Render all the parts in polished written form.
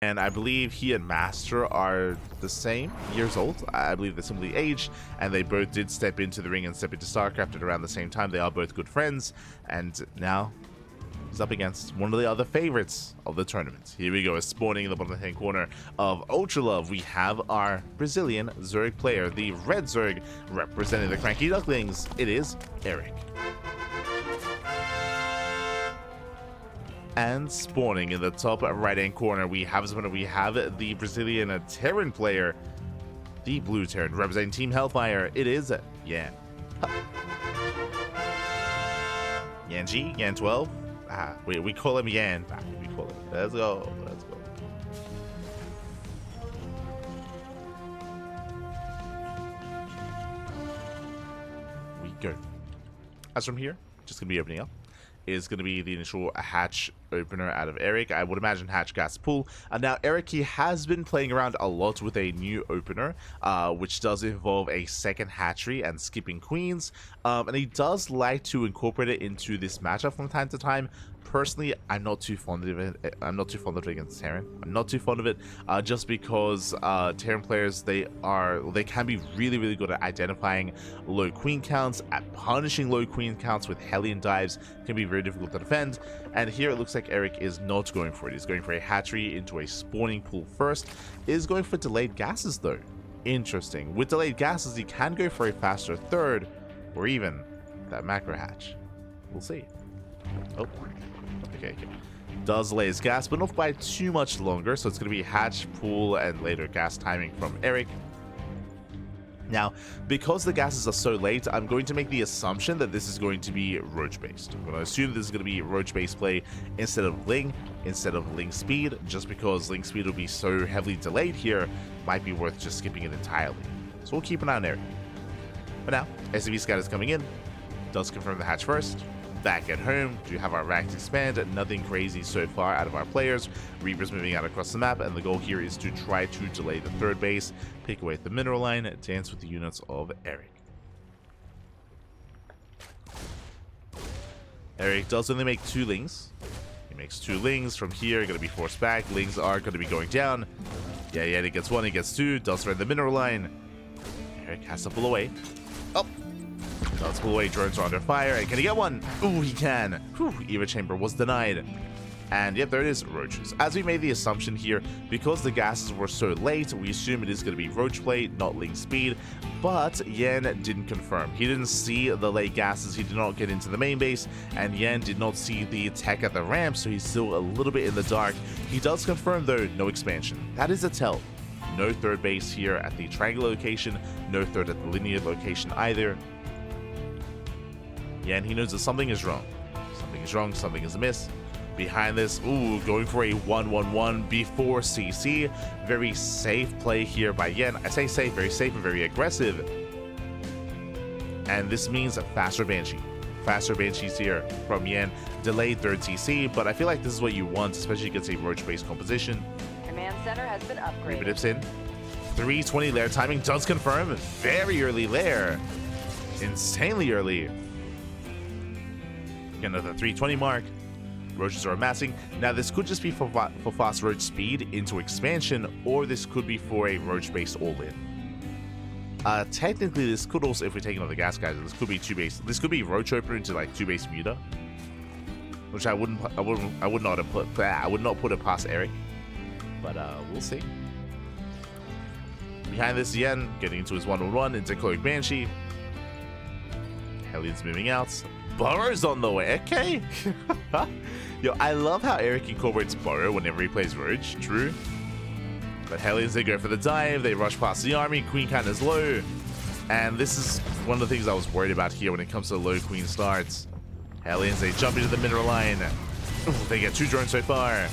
And I believe he and Master are the same years old. I believe they're similarly aged, and they both did step into the ring and step into StarCraft at around the same time. They are both good friends, and now he's up against one of the other favorites of the tournament. Here we go, spawning in the bottom left-hand corner of Ultra Love. We have our Brazilian Zerg player, the Red Zerg, representing the CranKy Ducklings. It is Erik. And spawning in the top right-hand corner, we have the Brazilian Terran player, the Blue Terran, representing Team Hellfire. It is Yan. YanXII, YanXII. We call him Yan. We call him. Let's go. Let's go. We go. As from here, just gonna be opening up, is going to be the initial hatch opener out of Erik. I would imagine hatch gas pool. And now Erik, he has been playing around a lot with a new opener, which does involve a second hatchery and skipping queens. And he does like to incorporate it into this matchup from time to time. Personally, I'm not too fond of it. I'm not too fond of it against Terran. I'm not too fond of it, just because Terran players, they can be really, really good at identifying low queen counts, at punishing low queen counts with Hellion dives. Can be very difficult to defend. And here it looks like Erik is not going for it. He's going for a hatchery into a spawning pool first. Is going for delayed gases though. Interesting. With delayed gases, he can go for a faster third, or even that macro hatch. We'll see. Oh. Okay. Does delay his gas, but not by too much longer, so it's going to be hatch, pool, and later gas timing from Erik. Now, because the gases are so late, I'm going to make the assumption that this is going to be roach-based. I'm going to assume this is going to be roach-based play instead of Ling speed, just because Ling speed will be so heavily delayed here, might be worth just skipping it entirely. So we'll keep an eye on Erik. But now, SCV Scout is coming in, does confirm the hatch first. Back at home, do have our racks expand, nothing crazy so far out of our players. Reapers moving out across the map, and the goal here is to try to delay the third base, pick away the mineral line, dance with the units of Erik. Erik does only make 2 Lings. He makes 2 Lings from here, going to be forced back. Lings are going to be going down. Yeah, he gets 1, he gets 2, does surrender the mineral line. Erik has to pull away. Oh! Does pull away, drones are under fire, and can he get one? Ooh, he can. Whew, Eva Chamber was denied. And yep, there it is, roaches. As we made the assumption here, because the gases were so late, we assume it is going to be roach play, not Ling speed, but Yan didn't confirm. He didn't see the late gases, he did not get into the main base, and Yan did not see the tech at the ramp, so he's still a little bit in the dark. He does confirm, though, no expansion. That is a tell. No third base here at the triangle location, no third at the linear location either. Yeah, and he knows that something is wrong. Something is wrong, something is amiss. Behind this, ooh, going for a 1-1-1 before CC. Very safe play here by Yan. I say safe, very safe and very aggressive. And this means a faster Banshee. Faster Banshees here from Yan. Delayed third CC, but I feel like this is what you want, especially against a roach-based composition. Command center has been upgraded. Reaper dips in. 320 lair timing does confirm. Very early lair. Insanely early. Another 320 mark. Roaches are amassing. Now this could just be for fast roach speed into expansion, or this could be for a roach based all-in. Technically this could also, if we take another gas guys, this could be 2 base. This could be roach opener into like 2 base muta, which I would not put it past Erik, but we'll see. Behind this, Yan getting into his 1-on-1 into Cloak Banshee. Hellion's moving out. Burrow's on the way, okay? Yo, I love how Erik incorporates Burrow whenever he plays Roach, true. But Hellions, they go for the dive, they rush past the army, Queen count is low. And this is one of the things I was worried about here when it comes to low Queen starts. Hellions, they jump into the mineral line. Ooh, they get 2 drones so far.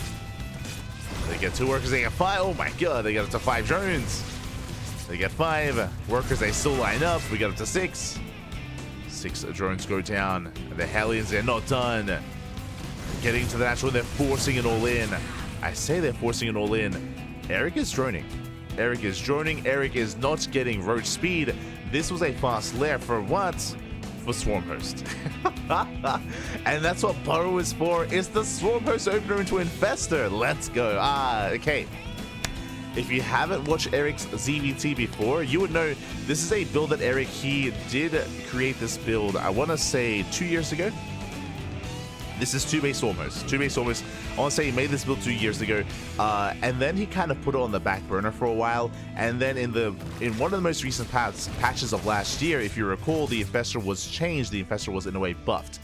They get 2 workers, they get 5. Oh my god, they get up to 5 drones. They get 5. Workers, they still line up. We get up to 6. 6 drones go down. And the Hellions, they're not done. Getting to the natural, they're forcing it all in. I say they're forcing it all in. Erik is droning. Erik is droning. Erik is not getting roach speed. This was a fast lair for what? for Swarm Host. And that's what Burrow is for. It's the Swarm Host opener into Infestor. Let's go. Okay. If you haven't watched Erik's ZvT before, you would know this is a build that Erik, he did create this build, I want to say 2 years ago. This is 2-base Swarm Host. 2-base Swarm Host. I want to say he made this build 2 years ago, and then he kind of put it on the back burner for a while. And then in one of the most recent patches of last year, if you recall, the Infestor was changed. The Infestor was in a way buffed.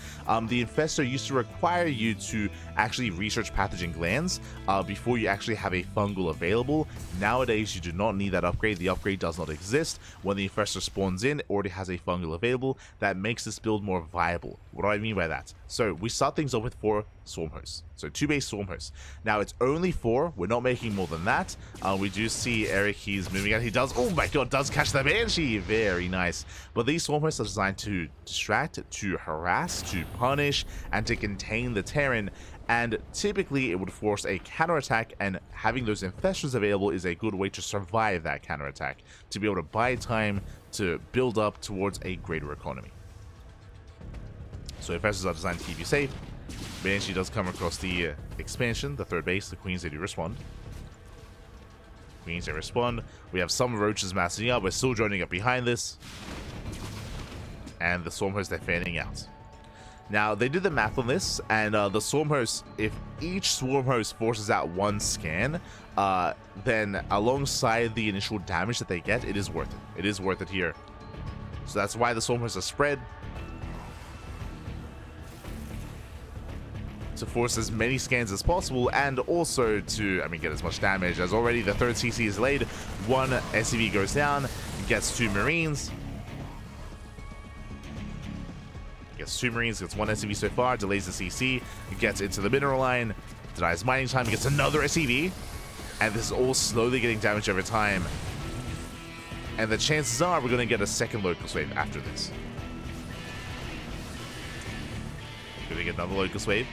The Infestor used to require you to actually research pathogen glands before you actually have a fungal available. Nowadays, you do not need that upgrade. The upgrade does not exist. When the Infestor spawns in, it already has a fungal available. That makes this build more viable. What do I mean by that? So we start things off with 4 Swarm Hosts. So 2-base Swarm Hosts. Now it's only 4. We're not making more than that. We do see Erik, he's moving out. He does, oh my god, does catch the Banshee. Very nice. But these Swarm Hosts are designed to distract, to harass, to punish, and to contain the Terran. And typically it would force a counterattack, and having those Infestors available is a good way to survive that counterattack, to be able to buy time to build up towards a greater economy. So Infestors are designed to keep you safe. Banshee does come across the expansion, the 3rd base. The Queens, they do respond. Queens, they respond. We have some Roaches massing up. We're still joining up behind this. And the Swarm Hosts, they're fanning out. Now, they did the math on this, and the Swarm Host, if each Swarm Host forces out 1 scan, then alongside the initial damage that they get, it is worth it. It is worth it here. So that's why the Swarm Hosts are spread. To force as many scans as possible, and also to, get as much damage as already the 3rd CC is laid. 1 SCV goes down, gets 2 Marines. Gets 2 Marines, gets 1 SCV so far, delays the CC, gets into the mineral line, denies mining time, gets another SCV. And this is all slowly getting damaged over time. And the chances are we're going to get a second Locust Wave after this. Going to get another Locust Wave.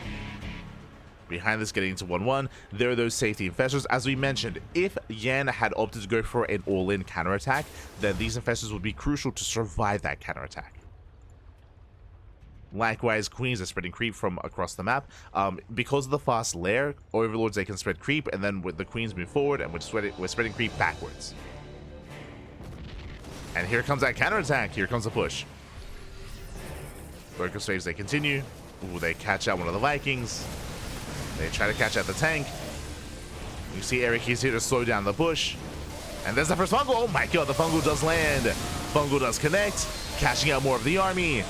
Behind this, getting into 1-1, there are those safety Infestors. As we mentioned, if Yan had opted to go for an all-in counterattack, then these Infestors would be crucial to survive that counterattack. Likewise, Queens are spreading creep from across the map. Because of the fast lair, Overlords, they can spread creep, and then with the Queens move forward, and we're spreading creep backwards. And here comes that counterattack. Here comes the push. Locust Waves, they continue. Ooh, they catch out one of the Vikings. They try to catch out the tank. You see Erik, he's here to slow down the push. And there's the first fungal. Oh my god, the fungal does land. Fungal does connect, cashing out more of the army.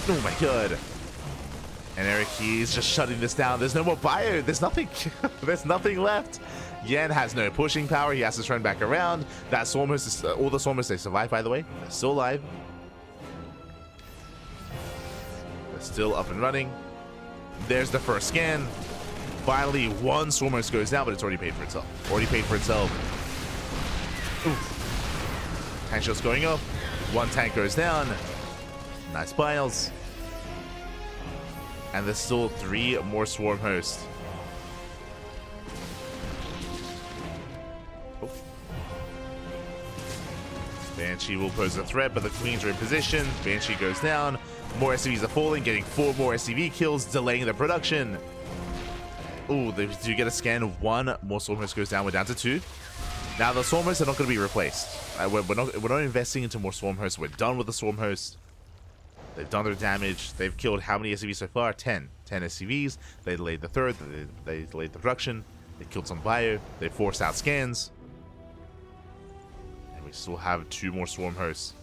Oh my god. And Erik, he's just shutting this down. There's no more bio. There's nothing. There's nothing left. Yan has no pushing power. He has to turn back around. That Swarm Host is, all the Swarm Hosts, they survive, by the way. They're still alive. They're still up and running. There's the first scan. Finally, 1 Swarm Host goes down, but it's already paid for itself. Already paid for itself. Oof. Tank shot's going up. 1 tank goes down. Nice piles. And there's still 3 more Swarm Hosts. Oh. Banshee will pose a threat, but the Queens are in position. Banshee goes down. More SCVs are falling, getting 4 more SCV kills, delaying the production. Ooh, they do get a scan. 1 more Swarm Host goes down. We're down to 2. Now the Swarm Hosts are not going to be replaced. We're not investing into more Swarm Hosts. We're done with the Swarm Hosts. They've done their damage. They've killed how many SCVs so far? 10. 10 SCVs. They delayed the 3rd. They delayed the production. They killed some bio. They forced out scans. And we still have 2 more Swarm Hosts.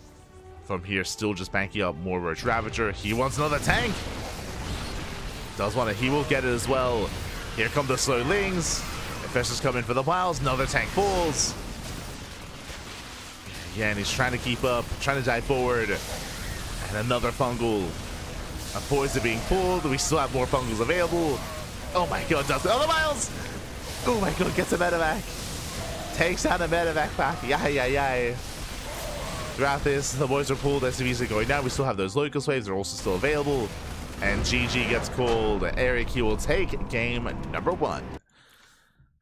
From here, still just banking up more Roach Ravager. He wants another tank. Does want it. He will get it as well. Here come the slow lings. Infestors come in for the piles. Another tank falls. Yeah, and he's trying to keep up, trying to dive forward. And another fungal. A poison being pulled. We still have more fungals available. Oh my god, does the other miles? Oh my god, gets a medevac. Takes out a medevac back. Yay. Throughout this, the boys are pulled. SCVs are going down. We still have those Locust Waves. They're also still available. And GG gets called. Erik, he will take game number 1.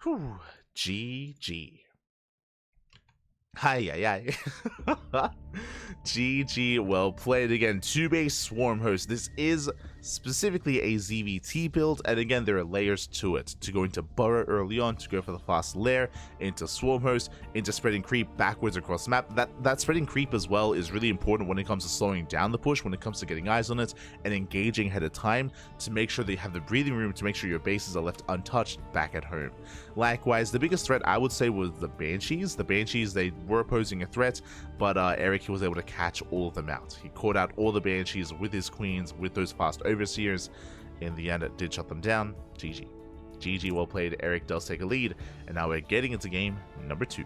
Whew. GG. Hi, GG, well played again. 2-base Swarm Host. This is specifically a ZvT build, and again, there are layers to it. To go into Burrow early on, to go for the fast lair, into Swarm Host, into spreading creep backwards across the map. That spreading creep as well is really important when it comes to slowing down the push, when it comes to getting eyes on it, and engaging ahead of time to make sure that you have the breathing room to make sure your bases are left untouched back at home. Likewise, the biggest threat I would say was the Banshees. The Banshees, they were posing a threat, but Erik was able to catch all of them out. He caught out all the Banshees with his queens, with those fast overseers. In the end, it did shut them down. GG. GG, well played. Erik does take a lead, and now we're getting into game number 2.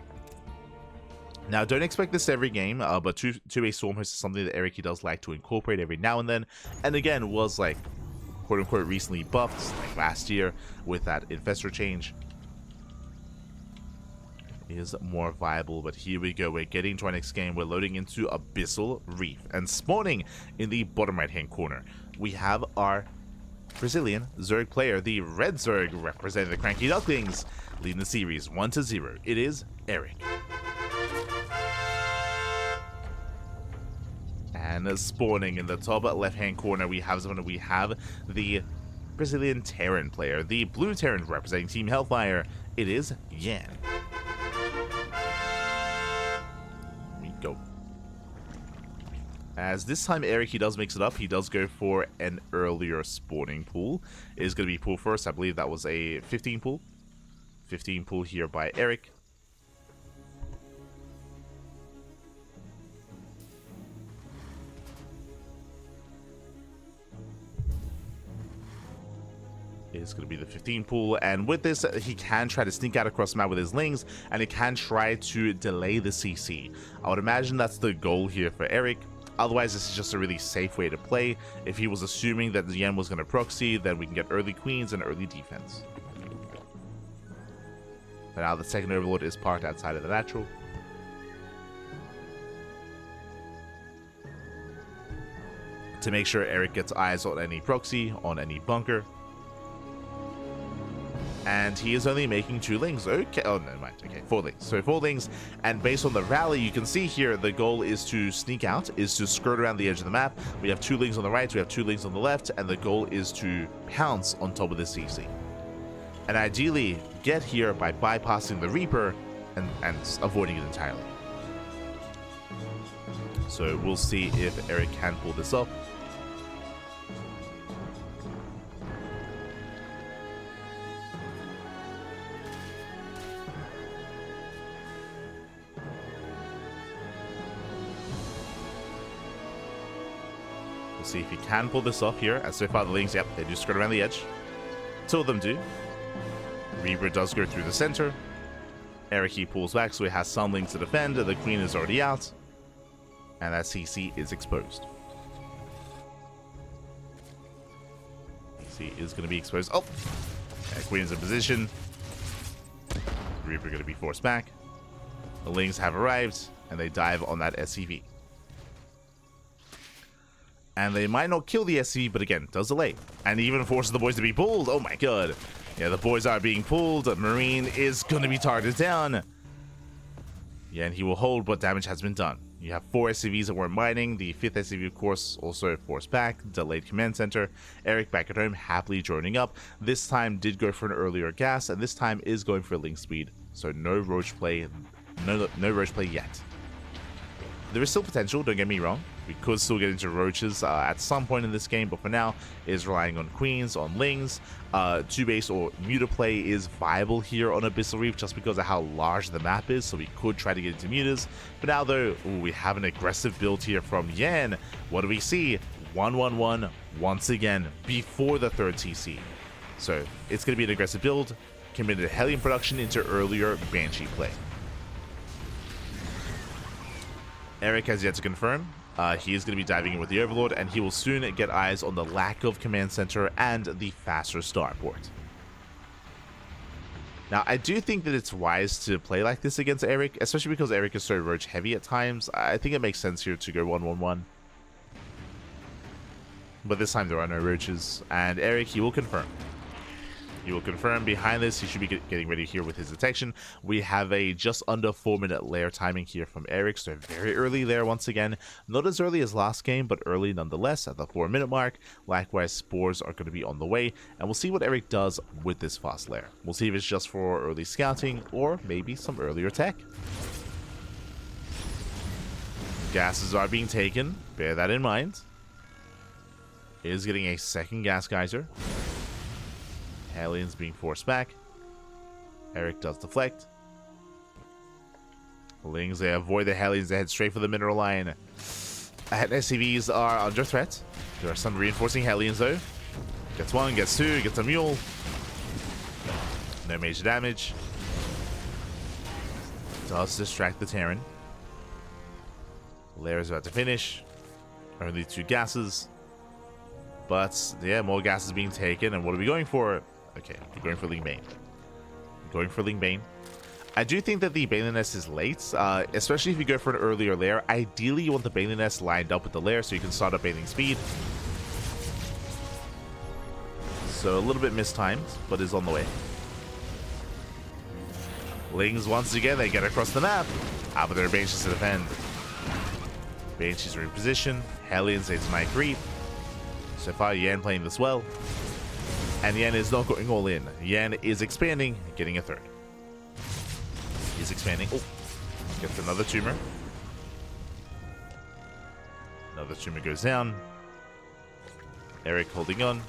Now, don't expect this every game, but two-base Swarm Host is something that Erik does like to incorporate every now and then, and again, was like, quote-unquote, recently buffed, like last year, with that Infestor change. Is more viable, but here we go. We're getting to our next game. We're loading into Abyssal Reef, and spawning in the bottom right hand corner we have our Brazilian Zerg player, the red Zerg representing the CranKy Ducklings, leading the series 1-0. It is Erik. And spawning in the top left hand corner we have the Brazilian Terran player, the blue Terran representing Team Hellfire. It is Yan. Go. As this time Erik, he does mix it up. He does go for an earlier spawning pool. It is going to be pool first. I believe that was a 15 pool. 15 pool here by Erik. Is going to be the 15 pool, and with this he can try to sneak out across the map with his lings, and he can try to delay the CC. I would imagine that's the goal here for Erik. Otherwise, this is just a really safe way to play. If he was assuming that Yan was going to proxy, then we can get early queens and early defense. But now the second overlord is parked outside of the natural. To make sure Erik gets eyes on any proxy, on any bunker. And he is only making 2 lings. Okay, oh, never mind. Okay, 4 lings. So 4 lings, and based on the rally, you can see here the goal is to sneak out, is to skirt around the edge of the map. We have 2 lings on the right, we have 2 lings on the left, and the goal is to pounce on top of the CC. And ideally, get here by bypassing the Reaper and avoiding it entirely. So we'll see if Erik can pull this off. We'll see if he can pull this off here. As so far the lings, yep, they do skirt around the edge. 2 of them do. Reaper does go through the center. Erik, he pulls back, so he has some lings to defend. The queen is already out. And that CC is exposed. CC is going to be exposed. Oh! That queen is in position. Reaper going to be forced back. The lings have arrived, and they dive on that SCV. And they might not kill the SCV, but again, does delay. And even forces the boys to be pulled. Oh my god. Yeah, the boys are being pulled. Marine is going to be targeted down. Yeah, and he will hold, but damage has been done. You have 4 SCVs that were mining. The 5th SCV, of course, also forced back. Delayed command center. Erik back at home, happily joining up. This time did go for an earlier gas, and this time is going for link speed. So no roach play. No roach play yet. There is still potential, don't get me wrong. We could still get into roaches at some point in this game, but for now, it is relying on queens, on lings. 2-base or muta play is viable here on Abyssal Reef just because of how large the map is, so we could try to get into mutas. But now, though, we have an aggressive build here from Yan. What do we see? 1-1-1 once again before the 3rd TC. So it's going to be an aggressive build, committed Hellion production into earlier Banshee play. Erik has yet to confirm. He is going to be diving in with the Overlord, and he will soon get eyes on the lack of command center and the faster starport. Now, I do think that it's wise to play like this against Erik, especially because Erik is so roach heavy at times. I think it makes sense here to go 1-1-1. But this time there are no roaches, and Erik, he will confirm. He will confirm. Behind this, he should be getting ready here with his detection. We have a just under 4-minute lair timing here from Erik, so very early there once again. Not as early as last game, but early nonetheless at the 4-minute mark. Likewise, spores are going to be on the way, and we'll see what Erik does with this fast lair. We'll see if it's just for early scouting or maybe some earlier tech. Gases are being taken. Bear that in mind. Is getting a second gas geyser. Aliens being forced back. Erik does deflect. Lings, they avoid the Hellions. They head straight for the mineral line. SCVs are under threat. There are some reinforcing Hellions though. Gets one, gets two, gets a mule. No major damage. Does distract the Terran. Lair is about to finish. Only 2 gases. But, yeah, more gases being taken. And what are we going for? Okay, we're going for Ling Bane. Going for Ling Bane. I do think that the Baneling Nest is late, especially if you go for an earlier lair. Ideally, you want the Baneling Nest lined up with the lair so you can start up bathing speed. So, a little bit mistimed, but is on the way. Lings, once again, they get across the map. But there are Banshees to defend. Banshees are in position. Hellions, they deny creep. So far, Yan playing this well. And Yan is not going all in. Yan is expanding, getting a third. He's expanding. Oh, gets another tumor. Another tumor goes down. Erik holding on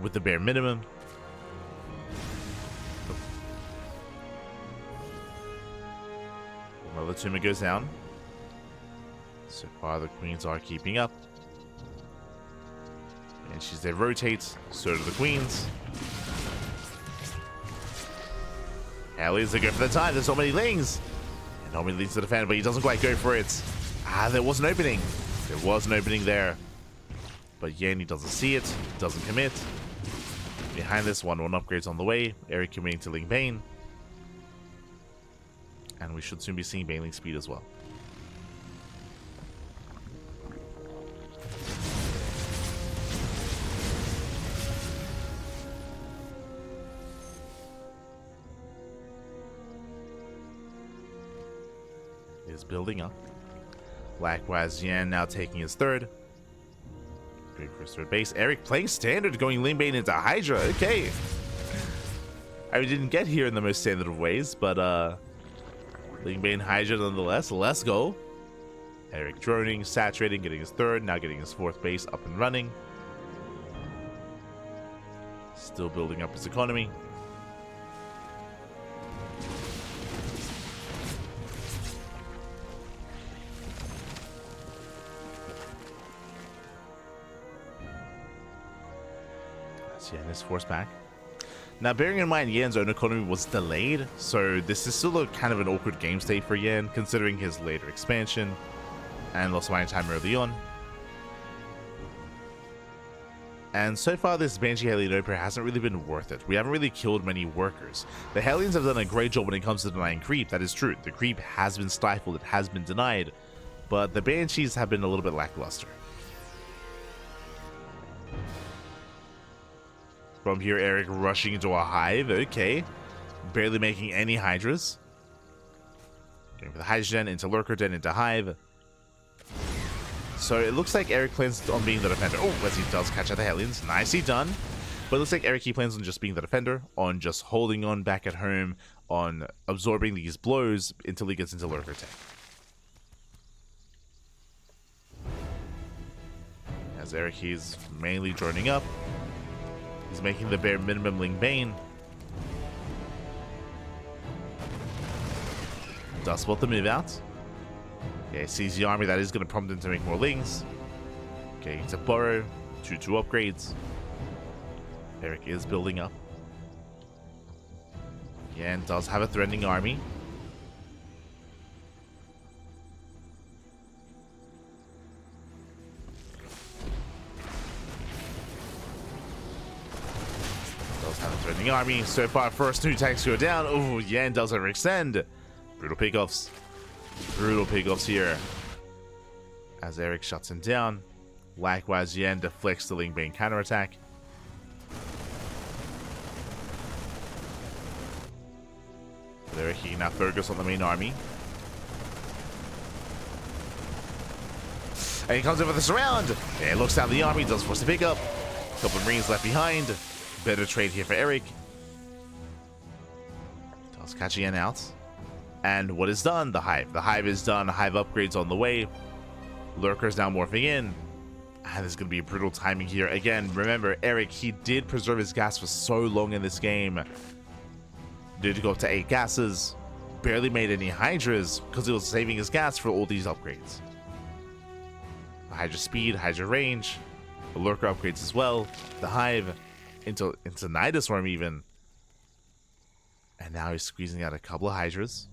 with the bare minimum. Another tumor goes down. So far, the queens are keeping up. And she's there rotates, so do the queens. Hellions, they go for the time. There's so many Lings. And not many Lings to defend, but he doesn't quite go for it. There was an opening. There was an opening there. But Yan, he doesn't see it, doesn't commit. Behind this, 1-1 upgrades on the way. Erik committing to Ling Bane. And we should soon be seeing Baneling speed as well. Is building up. Likewise, Yan now taking his third. Going for his third base. Erik playing standard, going Ling Bane into Hydra. Okay. I didn't get here in the most standard of ways, but Ling Bane Hydra nonetheless. Let's go. Erik droning, saturating, getting his third, now getting his 4th base up and running. Still building up his economy. Yan is forced back. Now, bearing in mind Yan's own economy was delayed, so this is still a kind of an awkward game state for Yan, considering his later expansion and lost mining time early on. And so far, this Banshee Hellion opener hasn't really been worth it. We haven't really killed many workers. The Hellions have done a great job when it comes to denying creep, that is true. The creep has been stifled, it has been denied, but the Banshees have been a little bit lackluster. From here, Erik rushing into a hive. Okay. Barely making any Hydras. Going for the Hydrogen into Lurker Den into Hive. So it looks like Erik plans on being the defender. Oh, as he does catch out the Hellions. Nicely done. But it looks like Erik, he plans on just being the defender, on just holding on back at home, on absorbing these blows until he gets into Lurker Tech. As Erik, he's mainly droning up. He's making the bare minimum Ling Bane. Does spot the move out. Okay, sees the army. That is going to prompt him to make more Lings. Okay, it's a burrow. 2-2 upgrades. Erik is building up. Yan does have a threatening army. Threatening army. So far, first 2 tanks go down. Oh, Yan does overextend. Brutal pickoffs. Brutal pickoffs here. As Erik shuts him down. Likewise, Yan deflects the Ling Bane counterattack. There, he can now focus on the main army. And he comes in with a surround. And looks down the army, does force to pick up. A couple of Marines left behind. Better trade here for Erik. Does catch Yan out. And what is done? The Hive. The Hive is done. Hive upgrades on the way. Lurkers now morphing in. And there's going to be brutal timing here. Again, remember, Erik, he did preserve his gas for so long in this game. Did go up to 8 gases. Barely made any Hydras because he was saving his gas for all these upgrades. Hydra speed, Hydra range, the Lurker upgrades as well, the Hive, into Nida Swarm even. And now he's squeezing out a couple of Hydras.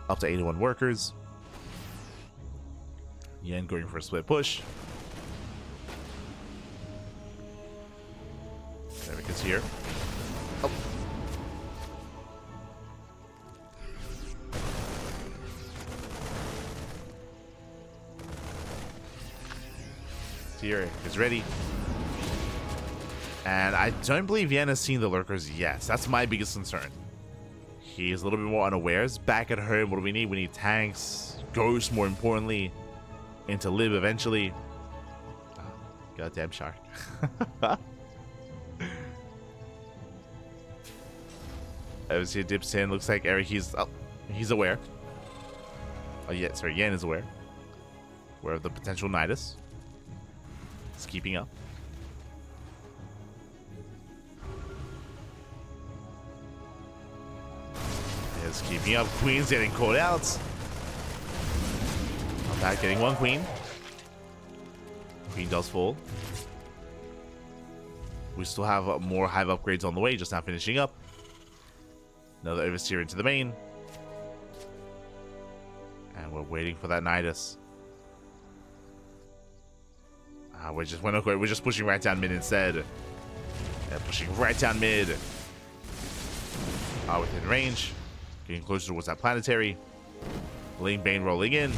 Up to 81 workers. Yan going for a split push. Erik is here. Oh. Erik is ready. And I don't believe Yan has seen the Lurkers yet. That's my biggest concern. He's a little bit more unawares. Back at home, what do we need? We need tanks, ghosts more importantly, and to live eventually. Oh, goddamn shark. Obviously dips in. Looks like Erik, he's aware. Oh yeah, sorry, Yan is aware. Aware of the potential Nidus. He's keeping up. Is keeping up. Queen's getting called out. Not bad, getting one queen. Queen does fall. We still have more Hive upgrades on the way, just now finishing up. Another Overseer into the main. And we're waiting for that Nidus. We're just pushing right down mid instead. Yeah, pushing right down mid. Within range. Getting closer towards that planetary. Lane Bane rolling in.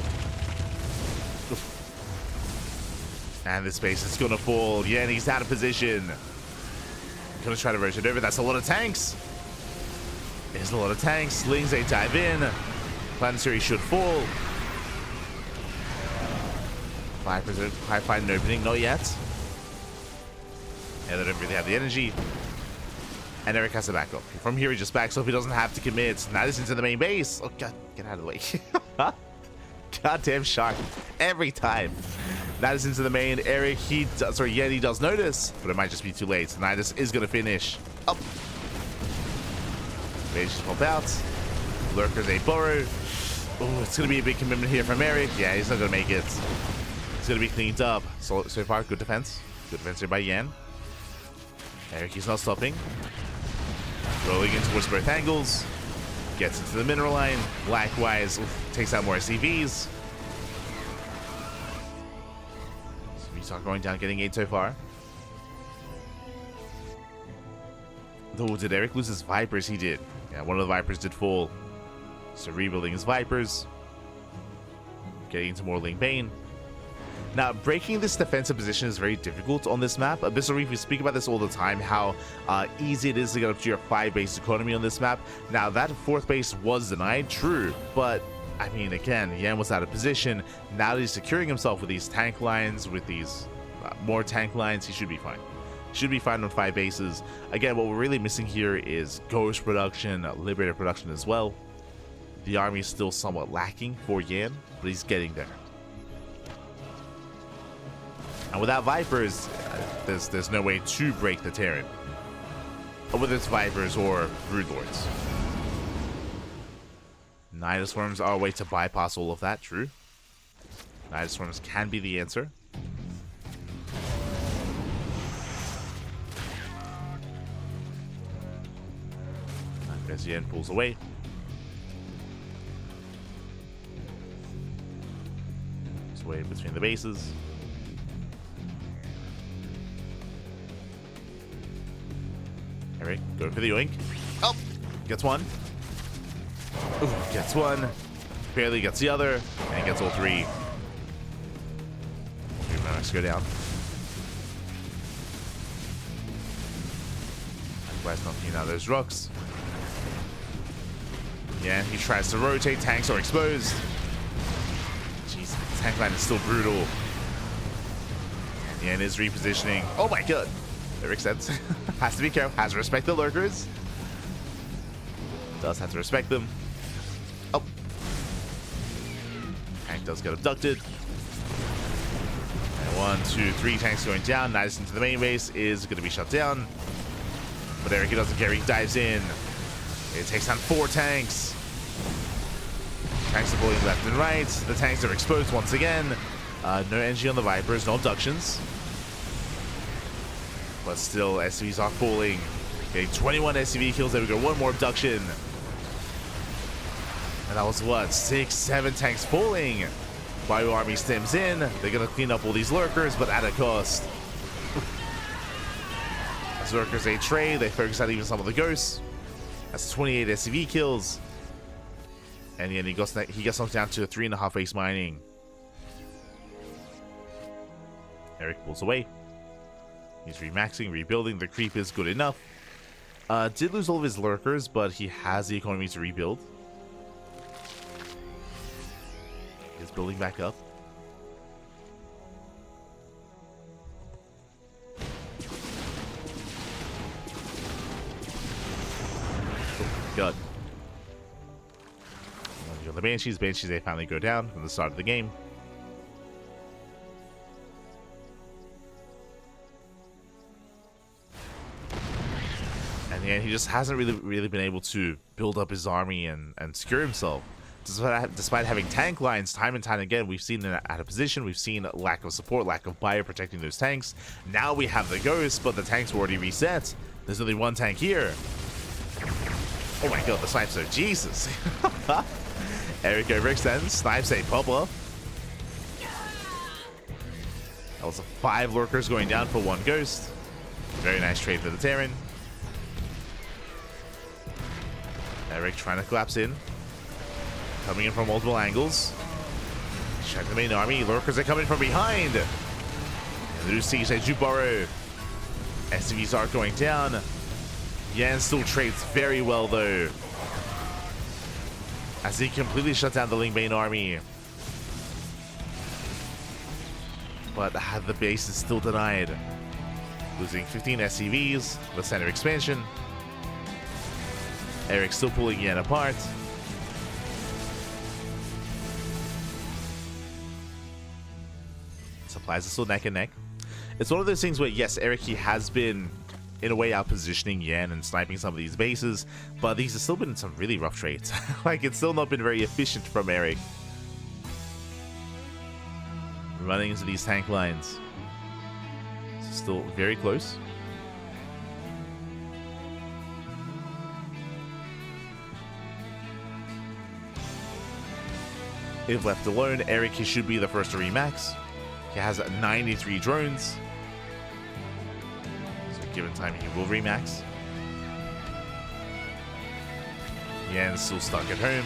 And this base is gonna fall. Yeah, and he's out of position. Gonna try to rotate over. That's a lot of tanks. There's a lot of tanks. Slings, they dive in. Planetary should fall. High find an opening, not yet. Yeah, they don't really have the energy. And Erik has to back up. From here, he just backs up. He doesn't have to commit. Now this into the main base. Oh, God, get out of the way. Goddamn shark. Every time. That is into the main. Erik, he does notice, but it might just be too late. Nidus is going to finish. Up. Base just pop out. Lurkers, they burrow. Oh, it's going to be a big commitment here from Erik. Yeah, he's not going to make it. It's going to be cleaned up. So far, good defense. Good defense here by Yan. Erik, he's not stopping. Rolling in towards both angles. Gets into the mineral line. Likewise, takes out more SCVs. SCVs are going down, getting 8 so far. Though, did Erik lose his Vipers? He did. Yeah, one of the Vipers did fall. So rebuilding his Vipers. Getting into more Link Bane. Now, breaking this defensive position is very difficult on this map. Abyssal Reef, we speak about this all the time, how easy it is to get up to your 5-base economy on this map. Now, that 4th base was denied, true, but, I mean, again, Yan was out of position. Now that he's securing himself with these tank lines, with these more tank lines, he should be fine. Should be fine on 5 bases. Again, what we're really missing here is Ghost production, Liberator production as well. The army is still somewhat lacking for Yan, but he's getting there. And without Vipers, there's no way to break the Terran. Whether it's Vipers or Broodlords. Nidus Swarms are a way to bypass all of that, true. Nidus Swarms can be the answer. As Yan pulls away. Pulls away between the bases. Erik, go for the yoink. Oh, gets one. Ooh, gets one. Barely gets the other. And gets all 3. rocks go down. Where's knocking out those rocks? Yeah, he tries to rotate. Tanks are exposed. Jeez, tank line is still brutal. And is repositioning. Oh my god. That makes sense. Has to be careful. Has to respect the lurkers. Does have to respect them. Oh. Tank does get abducted. And 1, 2, 3 tanks going down. Nice into the main base is going to be shut down. But Erik doesn't care. He dives in. It takes down 4 tanks. Tanks are pulling left and right. The tanks are exposed once again. No energy on the Vipers, no abductions. But still, SCVs are falling. Getting 21 SCV kills. There we go. One more abduction. And that was what? 6, 7 tanks falling. Bio army stems in. They're going to clean up all these lurkers, but at a cost. As lurkers, they trade. They focus on even some of the ghosts. That's 28 SCV kills. And then he gets knocked down to a 3.5 base mining. Erik pulls away. He's remaxing, rebuilding. The creep is good enough. Did lose all of his lurkers, but he has the economy to rebuild. He's building back up. Oh, God. The Banshees, they finally go down from the start of the game. And yeah, he just hasn't really been able to build up his army and secure himself. Despite having tank lines time and time again, we've seen it out of position, we've seen lack of support, lack of bio protecting those tanks. Now we have the ghosts, but the tanks were already reset. There's only 1 tank here. Oh my god, the snipes are Jesus. Erik overextends, snipes a pop-up. That was 5 lurkers going down for 1 ghost. Very nice trade for the Terran. Erik trying to collapse in. Coming in from multiple angles. Check the main army. Lurkers are coming from behind. And there's siege at Jubaro. SCVs are going down. Yan still trades very well though, as he completely shut down the Lingbane army. But the base is still denied. Losing 15 SCVs, the center expansion. Erik still pulling Yan apart. Supplies are still neck and neck. It's one of those things where, yes, Erik, he has been, in a way, out positioning Yan and sniping some of these bases, but these have still been some really rough trades. Like, it's still not been very efficient from Erik. Running into these tank lines. It's still very close. If left alone, Erik, he should be the first to remax. He has 93 drones. So given time, he will remax. Yan's still stuck at home.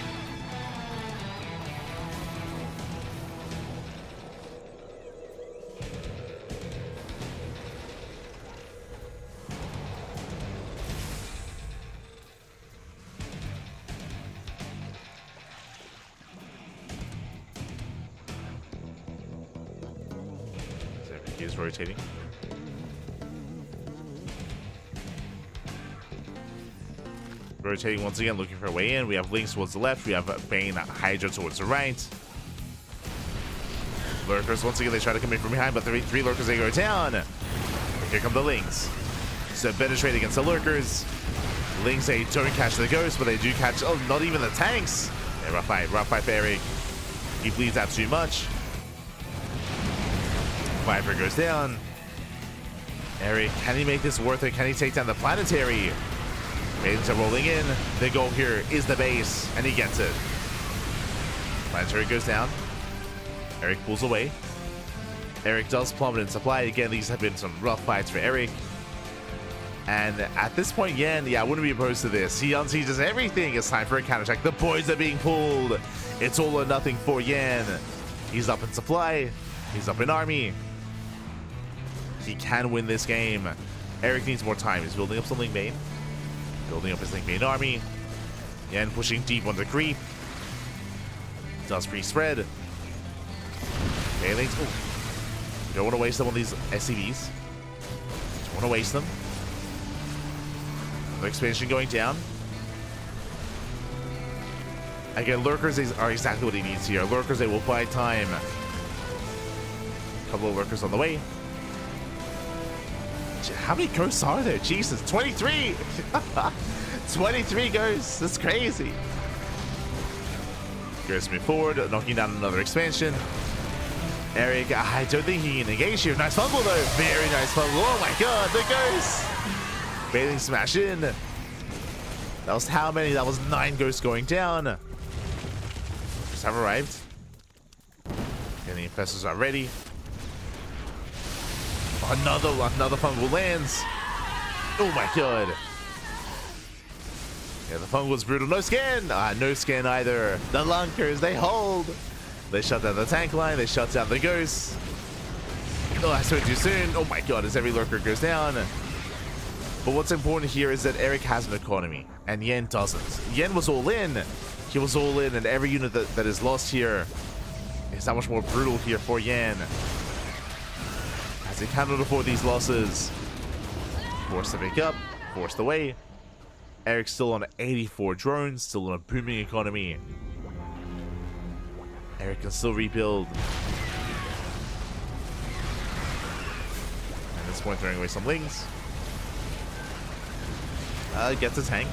ZvT is rotating. Rotating once again, looking for a way in. We have Lynx towards the left. We have Bane Hydra towards the right. Lurkers, once again, they try to come in from behind, but three Lurkers, they go down. Here come the Lynx. So penetrate against the Lurkers. Lynx, they don't catch the Ghost, but they do catch, oh, not even the tanks. Yeah, rough fight for Erik. He bleeds out too much. Viper goes down. Erik, can he make this worth it? Can he take down the Planetary? Maidens are rolling in. The goal here is the base, and he gets it. Planetary goes down. Erik pulls away. Erik does plummet in supply. Again, these have been some rough fights for Erik. And at this point, Yan, yeah, I wouldn't be opposed to this. He unsieges everything. It's time for a counterattack. The boys are being pulled. It's all or nothing for Yan. He's up in supply. He's up in army. he can win this game. Erik needs more time. He's building up some Link Bane. Building up his Link Bane army. Yan pushing deep on the creep. Does pre-spread. Banelings. You don't want to waste them on these SCVs. Don't want to waste them. The expansion going down. Again, lurkers are exactly what he needs here. Lurkers, they will buy time. A couple of lurkers on the way. How many ghosts are there? Jesus, 23! 23 ghosts, that's crazy. Ghosts move forward, knocking down another expansion. Erik, I don't think he can engage here. Nice fumble though, very nice fumble. Oh my god, the ghosts! Bathing smash in. That was how many? That was 9 ghosts going down. Just have arrived. And the infestors are ready. Another fungal lands. Oh my god. Yeah, the fungal was brutal. No scan. No scan either. The lunkers, they hold. They shut down the tank line. They shut down the ghosts. Oh, I spoke too soon. Oh my god, as every lurker goes down. But what's important here is that Erik has an economy and Yan doesn't. Yan was all in. He was all in, and every unit that is lost here is that much more brutal here for Yan. As he cannot afford these losses. Forced to pick up, forced away. Erik's still on 84 drones, still on a booming economy. Erik can still rebuild. At this point, throwing away some lings. Gets a tank.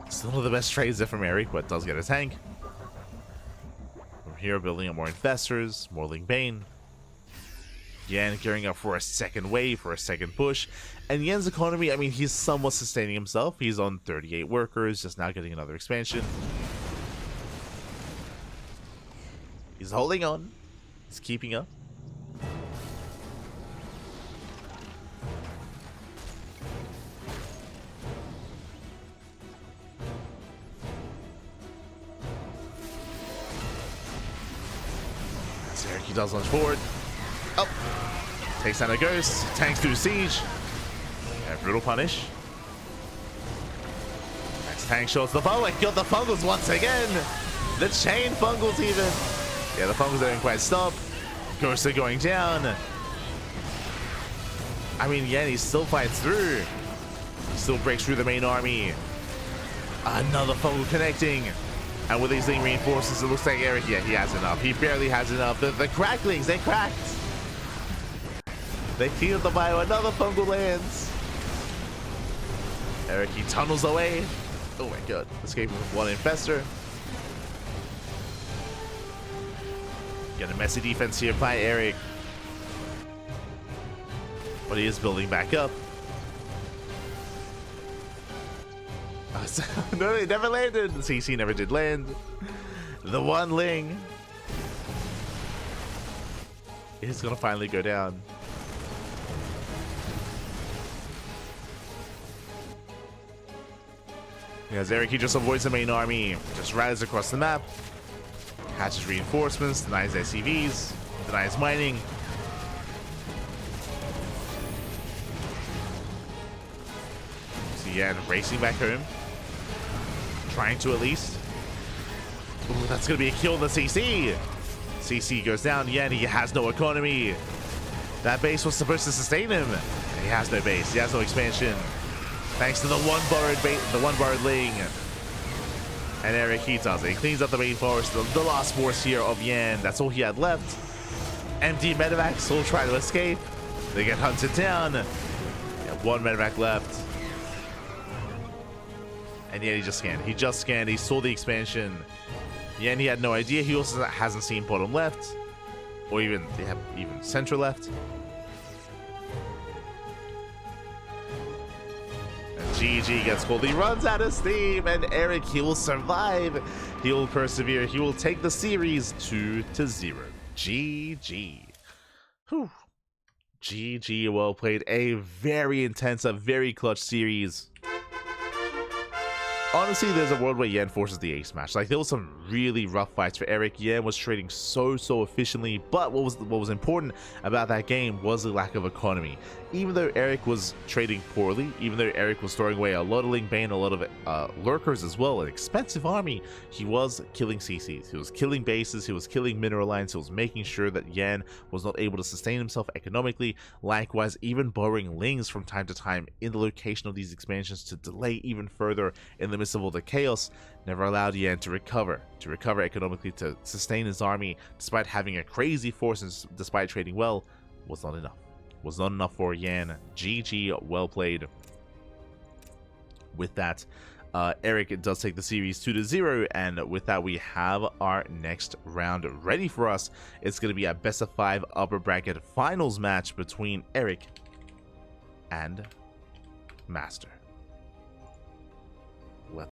Still one of the best trades there from Erik, but does get a tank. From here, building up more infestors, more Link Bane. Yan gearing up for a second wave, for a second push. And Yan's economy, I mean, he's somewhat sustaining himself. He's on 38 workers, just now getting another expansion. He's holding on. He's keeping up. Erik, he does launch forward. Oh! Takes down a ghost. Tanks through siege. Yeah, brutal punish. Next tank shows the fungal. Oh my god, the fungals once again! The chain fungals even! Yeah, the fungals don't quite stop. Ghosts are going down. I mean, yeah, he still fights through. He still breaks through the main army. Another fungal connecting. And with these Ling reinforcements, it looks like Erik, yeah, he has enough. He barely has enough. The cracklings, they cracked. They clean up the bio. Another fungal lands. Erik, he tunnels away. Oh my god. Escaping with one infestor. Get a messy defense here by Erik. But he is building back up. No, it never landed. The CC never did land. The one Ling is gonna finally go down. As Erik, he just avoids the main army, just rallies across the map, catches reinforcements, denies SCVs, denies mining. So yeah, racing back home. Trying to at least. Ooh, that's going to be a kill on the CC. CC goes down. Yan, he has no economy. That base was supposed to sustain him. He has no base. He has no expansion. Thanks to the one borrowed Ling. And Erik, he does it. He cleans up the main forest, the last force here of Yan. That's all he had left. Empty medevacs will try to escape. They get hunted down. Yeah, one medevac left. And yet he just scanned. He just scanned. He saw the expansion. Yan, he had no idea. He also hasn't seen bottom left. Or even, they have even center left. And GG gets pulled. He runs out of steam. And Erik, he will survive. He will persevere. He will take the series 2-0. GG. Whew. GG, well played. A very intense, a very clutch series. Honestly, there's a world where Yan forces the ace match. Like, there was some really rough fights for Erik. Yan was trading so efficiently, but what was important about that game was the lack of economy. Even though Erik was trading poorly, even though Erik was throwing away a lot of Ling Bane, a lot of lurkers as well, an expensive army, he was killing CCs, he was killing bases, he was killing mineral lines, he was making sure that Yan was not able to sustain himself economically. Likewise, even borrowing Lings from time to time in the location of these expansions to delay even further in the midst of all the chaos, never allowed Yan to recover economically, to sustain his army despite having a crazy force and despite trading well. Was not enough for Yan. GG, well played. With that, Erik does take the series 2-0, and with that we have our next round ready for us. It's going to be a best of 5 upper bracket finals match between Erik and Master.